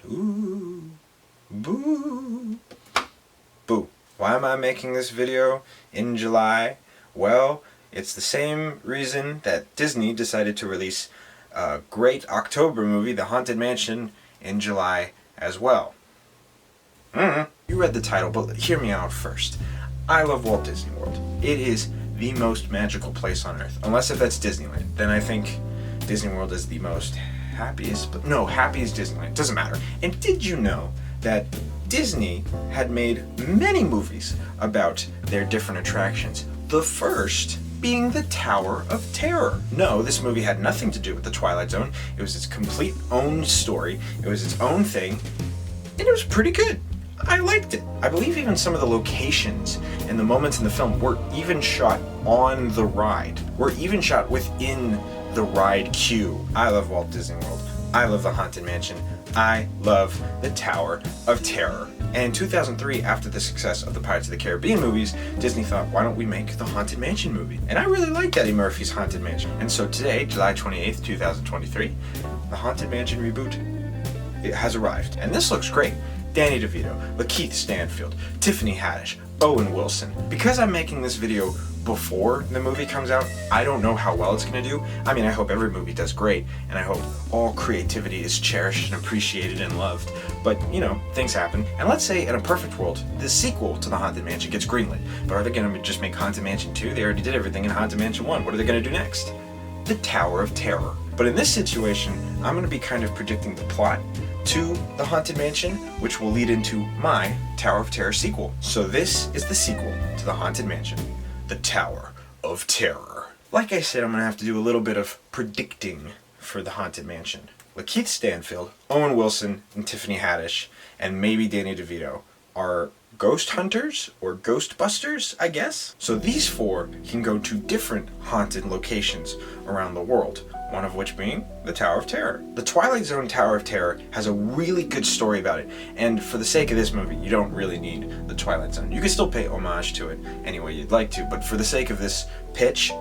Ooh, boo. Boo. Why am I making this video in July? Well, it's the same reason that Disney decided to release a great October movie, The Haunted Mansion, in July as well. You read the title, but hear me out first. I love Walt Disney World. It is the most magical place on earth. Unless if that's Disneyland, then I think Disney World is the most happiest, but no, happy is Disneyland. Doesn't matter. And did you know that Disney had made many movies about their different attractions? The first being the Tower of Terror. No, this movie had nothing to do with the Twilight Zone. It was its complete own story. It was its own thing, and it was pretty good. I liked it. I believe even some of the locations and the moments in the film were even shot on the ride. Were even shot within the ride queue. I love Walt Disney World. I love the Haunted Mansion. I love the Tower of Terror. And in 2003, after the success of the Pirates of the Caribbean movies, Disney thought, why don't we make the Haunted Mansion movie? And I really like Eddie Murphy's Haunted Mansion. And so today, July 28th, 2023, the Haunted Mansion reboot, it has arrived. And this looks great. Danny DeVito, Lakeith Stanfield, Tiffany Haddish, Owen Wilson. Because I'm making this video before the movie comes out, I don't know how well it's gonna do. I mean, I hope every movie does great, and I hope all creativity is cherished and appreciated and loved. But, you know, things happen. And let's say in a perfect world, the sequel to The Haunted Mansion gets greenlit. But are they gonna just make Haunted Mansion 2? They already did everything in Haunted Mansion 1. What are they gonna do next? The Tower of Terror. But in this situation, I'm gonna be kind of predicting the plot to The Haunted Mansion, which will lead into my Tower of Terror sequel. So this is the sequel to The Haunted Mansion, The Tower of Terror. Like I said, I'm going to have to do a little bit of predicting for The Haunted Mansion. Lakeith Stanfield, Owen Wilson, and Tiffany Haddish, and maybe Danny DeVito are ghost hunters or ghostbusters, I guess. So these four can go to different haunted locations around the world, one of which being the Tower of Terror. The Twilight Zone Tower of Terror has a really good story about it, and for the sake of this movie, you don't really need the Twilight Zone. You can still pay homage to it any way you'd like to, but for the sake of this pitch,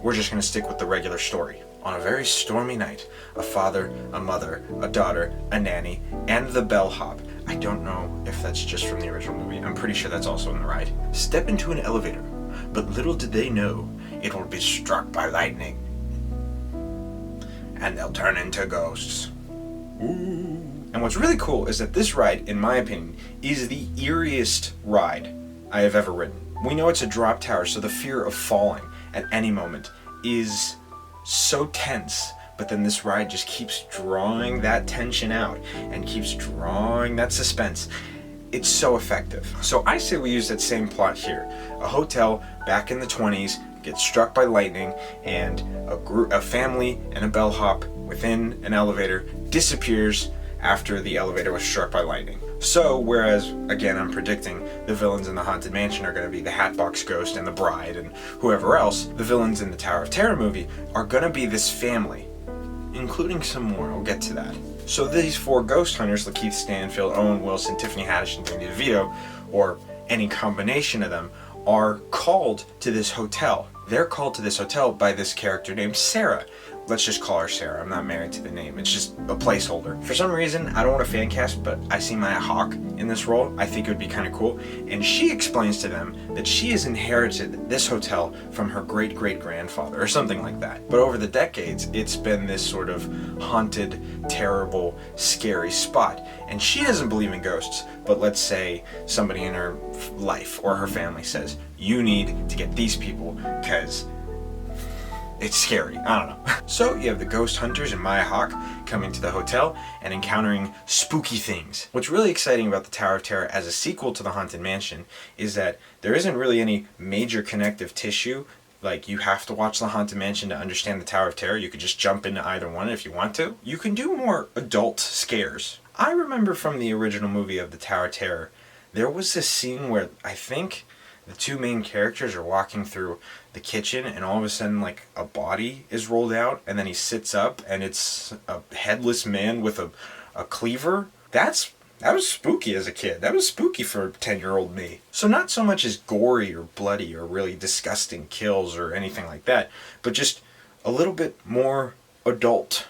we're just going to stick with the regular story. On a very stormy night, a father, a mother, a daughter, a nanny, and the bellhop, I don't know if that's just from the original movie, I'm pretty sure that's also in the ride, step into an elevator, but little did they know it will be struck by lightning, and they'll turn into ghosts. Ooh. And what's really cool is that this ride, in my opinion, is the eeriest ride I have ever ridden. We know it's a drop tower, so the fear of falling at any moment is so tense, but then this ride just keeps drawing that tension out and keeps drawing that suspense. It's so effective. So I say we use that same plot here. A hotel back in the 20s gets struck by lightning, and a family and a bellhop within an elevator disappears after the elevator was struck by lightning. So, whereas, again, I'm predicting the villains in the Haunted Mansion are going to be the Hatbox Ghost and the Bride and whoever else, the villains in the Tower of Terror movie are going to be this family, including some more. I'll get to that. So these four ghost hunters, Lakeith Stanfield, Owen Wilson, Tiffany Haddish, and Danny DeVito, or any combination of them, are called to this hotel. They're called to this hotel by this character named Sarah. Let's just call her Sarah. I'm not married to the name. It's just a placeholder. For some reason, I don't want to fan cast, but I see Maya Hawke in this role. I think it would be kind of cool. And she explains to them that she has inherited this hotel from her great-great-grandfather, or something like that. But over the decades, it's been this sort of haunted, terrible, scary spot. And she doesn't believe in ghosts, but let's say somebody in her life or her family says, you need to get these people because it's scary. I don't know. So you have the ghost hunters and Maya Hawke coming to the hotel and encountering spooky things. What's really exciting about the Tower of Terror as a sequel to the Haunted Mansion is that there isn't really any major connective tissue. Like, you have to watch the Haunted Mansion to understand the Tower of Terror. You could just jump into either one if you want to. You can do more adult scares. I remember from the original movie of the Tower of Terror, there was this scene where I think the two main characters are walking through the kitchen, and all of a sudden, like, a body is rolled out, and then he sits up, and it's a headless man with a cleaver. That was spooky as a kid. That was spooky for 10-year-old me. So not so much as gory or bloody or really disgusting kills or anything like that, but just a little bit more adult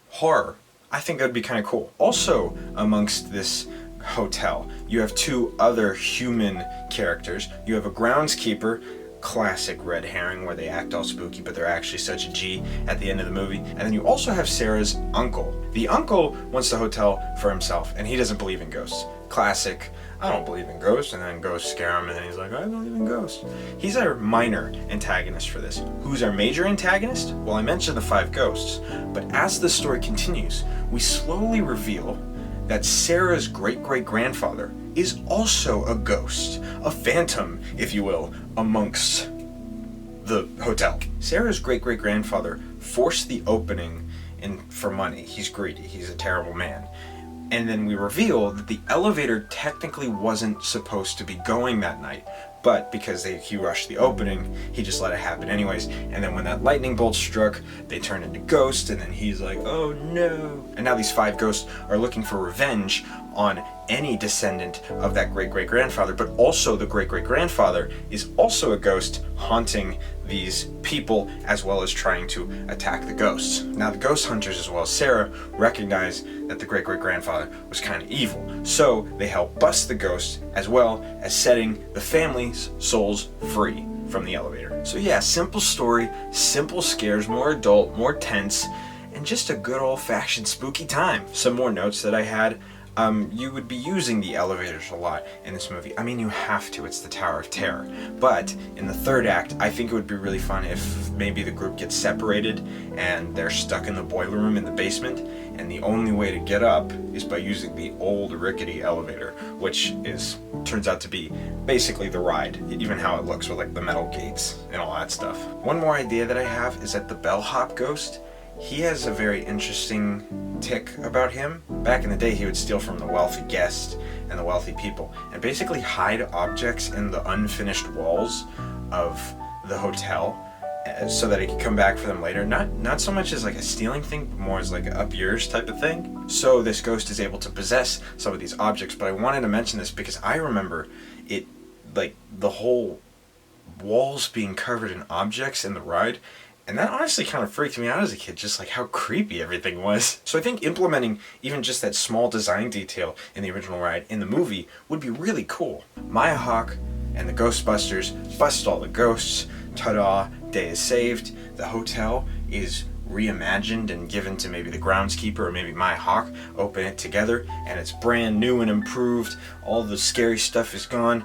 horror, I think that'd be kind of cool. Also, amongst this hotel, you have two other human characters. You have a groundskeeper, classic red herring where they act all spooky but they're actually such a G at the end of the movie. And then you also have Sarah's uncle. The uncle wants the hotel for himself and he doesn't believe in ghosts. Classic, I don't believe in ghosts, and then ghosts scare him and then he's like, I believe in ghosts. He's our minor antagonist for this. Who's our major antagonist? Well, I mentioned the 5 ghosts, but as the story continues, we slowly reveal that Sarah's great-great-grandfather is also a ghost, a phantom, if you will, amongst the hotel. Sarah's great-great-grandfather forced the opening in for money. He's greedy. He's a terrible man. And then we reveal that the elevator technically wasn't supposed to be going that night, but because he rushed the opening, he just let it happen anyways. And then when that lightning bolt struck, they turned into ghosts, and then he's like, oh no. And now these 5 ghosts are looking for revenge on any descendant of that great-great-grandfather, but also the great-great-grandfather is also a ghost haunting these people as well as trying to attack the ghosts. Now the ghost hunters as well as Sarah recognize that the great-great-grandfather was kind of evil, so they help bust the ghosts as well as setting the family's souls free from the elevator. So yeah, simple story, simple scares, more adult, more tense, and just a good old-fashioned spooky time. Some more notes that I had. You would be using the elevators a lot in this movie. I mean, you have to, it's the Tower of Terror. But in the 3rd act, I think it would be really fun if maybe the group gets separated and they're stuck in the boiler room in the basement, and the only way to get up is by using the old rickety elevator, which turns out to be basically the ride, even how it looks with like the metal gates and all that stuff. One more idea that I have is that the bellhop ghost, he has a very interesting tick about him. Back in the day, he would steal from the wealthy guests and the wealthy people and basically hide objects in the unfinished walls of the hotel so that he could come back for them later. Not so much as like a stealing thing, but more as like an up yours type of thing. So this ghost is able to possess some of these objects, but I wanted to mention this because I remember it, like the whole walls being covered in objects in the ride. And that honestly kind of freaked me out as a kid, just like how creepy everything was. So I think implementing even just that small design detail in the original ride in the movie would be really cool. Maya Hawke and the Ghostbusters bust all the ghosts. Ta-da, day is saved. The hotel is reimagined and given to maybe the groundskeeper or maybe Maya Hawke. Open it together and it's brand new and improved. All the scary stuff is gone.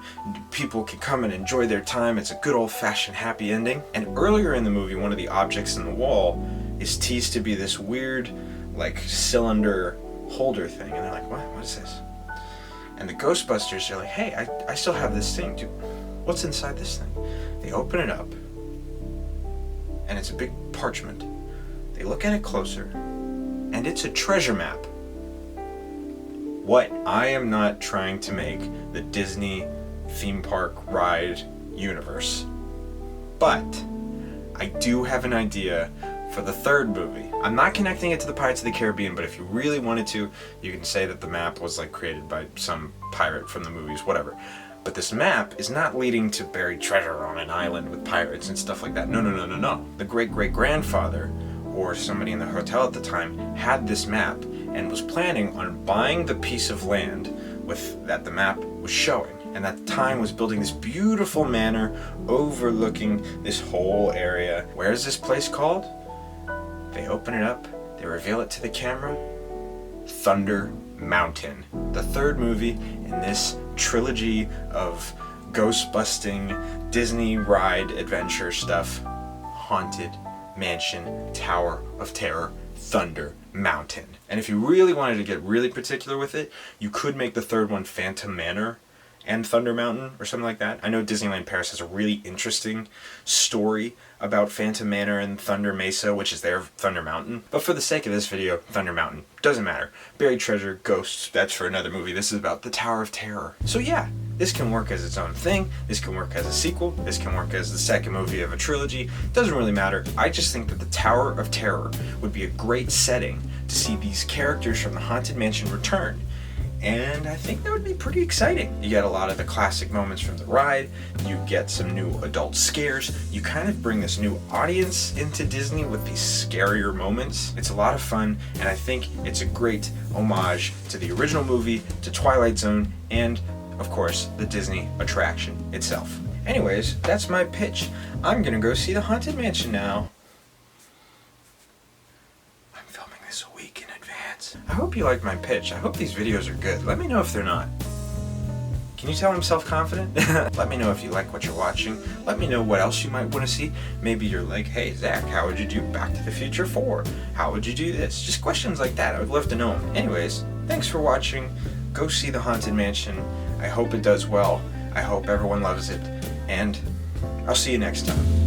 People can come and enjoy their time. It's a good old-fashioned happy ending. And earlier in the movie, one of the objects in the wall is teased to be this weird like cylinder holder thing, and they're like, what is this? And the Ghostbusters are like, hey, I still have this thing, dude. What's inside this thing? They open it up and it's a big parchment. They look at it closer, and it's a treasure map. What? I am not trying to make the Disney theme park ride universe, but I do have an idea for the 3rd movie. I'm not connecting it to the Pirates of the Caribbean, but if you really wanted to, you can say that the map was like created by some pirate from the movies, whatever. But this map is not leading to buried treasure on an island with pirates and stuff like that. No. The great-great-grandfather or somebody in the hotel at the time had this map and was planning on buying the piece of land that the map was showing, and at the time was building this beautiful manor overlooking this whole area. Where is this place called? They open it up, they reveal it to the camera. Thunder Mountain, the 3rd movie in this trilogy of ghost-busting Disney ride adventure stuff. Haunted Mansion, Tower of Terror, Thunder Mountain. And if you really wanted to get really particular with it, you could make the 3rd one Phantom Manor and Thunder Mountain or something like that. I know Disneyland Paris has a really interesting story about Phantom Manor and Thunder Mesa, which is their Thunder Mountain. But for the sake of this video, Thunder Mountain. Doesn't matter. Buried treasure, ghosts, that's for another movie. This is about the Tower of Terror. So yeah, this can work as its own thing. This can work as a sequel. This can work as the 2nd movie of a trilogy. Doesn't really matter. I just think that the Tower of Terror would be a great setting to see these characters from the Haunted Mansion return. and I think that would be pretty exciting. You get a lot of the classic moments from the ride, you get some new adult scares, you kind of bring this new audience into Disney with these scarier moments. It's a lot of fun, and I think it's a great homage to the original movie, to Twilight Zone, and of course, the Disney attraction itself. Anyways, that's my pitch. I'm gonna go see the Haunted Mansion now. I'm filming this a week in advance. I hope you like my pitch. I hope these videos are good. Let me know if they're not. Can you tell I'm self-confident? Let me know if you like what you're watching. Let me know what else you might want to see. Maybe you're like, hey Zach, how would you do Back to the Future 4? How would you do this? Just questions like that. I would love to know them. Anyways, thanks for watching. Go see the Haunted Mansion. I hope it does well. I hope everyone loves it. And I'll see you next time.